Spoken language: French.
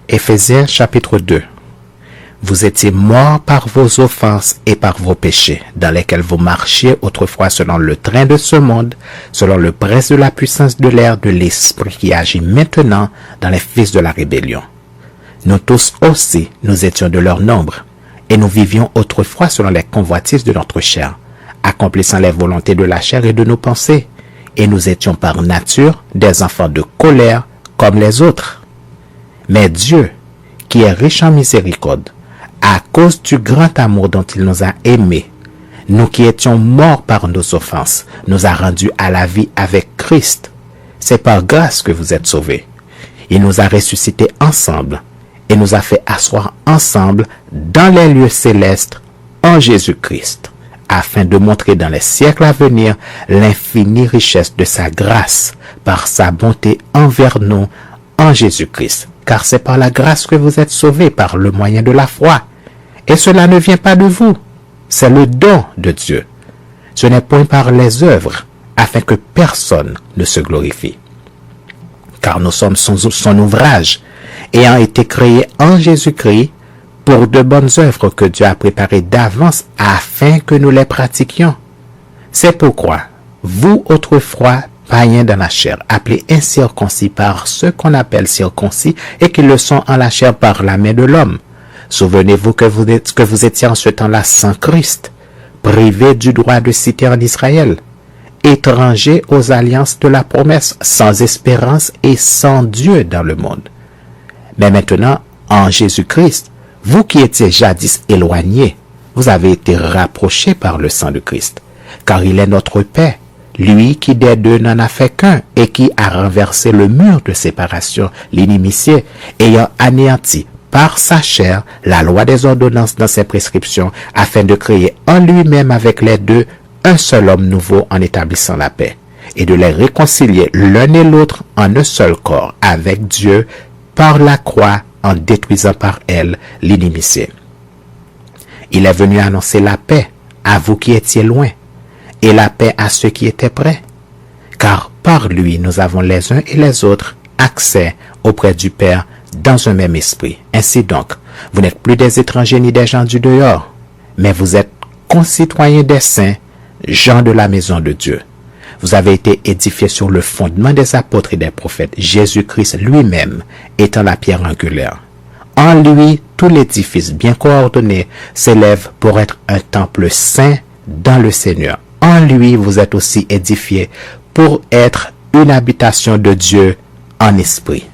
Éphésiens chapitre 2. Vous étiez morts par vos offenses et par vos péchés, dans lesquels vous marchiez autrefois selon le train de ce monde, selon le prince de la puissance de l'air de l'esprit qui agit maintenant dans les fils de la rébellion. Nous tous aussi, nous étions de leur nombre, et nous vivions autrefois selon les convoitises de notre chair, accomplissant les volontés de la chair et de nos pensées, et nous étions par nature des enfants de colère comme les autres. Mais Dieu, qui est riche en miséricorde, à cause du grand amour dont il nous a aimés, nous qui étions morts par nos offenses, nous a rendus à la vie avec Christ. C'est par grâce que vous êtes sauvés. Il nous a ressuscités ensemble et nous a fait asseoir ensemble dans les lieux célestes en Jésus-Christ, afin de montrer dans les siècles à venir l'infinie richesse de sa grâce par sa bonté envers nous en Jésus-Christ. Car c'est par la grâce que vous êtes sauvés par le moyen de la foi. Et cela ne vient pas de vous, c'est le don de Dieu. Ce n'est point par les œuvres, afin que personne ne se glorifie. Car nous sommes son ouvrage, ayant été créés en Jésus-Christ pour de bonnes œuvres que Dieu a préparées d'avance afin que nous les pratiquions. C'est pourquoi, vous autrefois, païens dans la chair, appelés incirconcis par ceux qu'on appelle circoncis et qui le sont en la chair par la main de l'homme. Souvenez-vous que vous étiez en ce temps-là sans Christ, privés du droit de cité en Israël, étrangers aux alliances de la promesse, sans espérance et sans Dieu dans le monde. Mais maintenant, en Jésus-Christ, vous qui étiez jadis éloignés, vous avez été rapprochés par le sang de Christ, car il est notre paix. Lui qui des deux n'en a fait qu'un et qui a renversé le mur de séparation, l'inimitié, ayant anéanti par sa chair la loi des ordonnances dans ses prescriptions, afin de créer en lui-même avec les deux un seul homme nouveau en établissant la paix, et de les réconcilier l'un et l'autre en un seul corps avec Dieu par la croix en détruisant par elle l'inimitié. Il est venu annoncer la paix à vous qui étiez loin, et la paix à ceux qui étaient près. Car par lui, nous avons les uns et les autres accès auprès du Père dans un même esprit. Ainsi donc, vous n'êtes plus des étrangers ni des gens du dehors, mais vous êtes concitoyens des saints, gens de la maison de Dieu. Vous avez été édifiés sur le fondement des apôtres et des prophètes, Jésus-Christ lui-même étant la pierre angulaire. En lui, tout l'édifice bien coordonné s'élève pour être un temple saint dans le Seigneur. En lui, vous êtes aussi édifiés pour être une habitation de Dieu en esprit.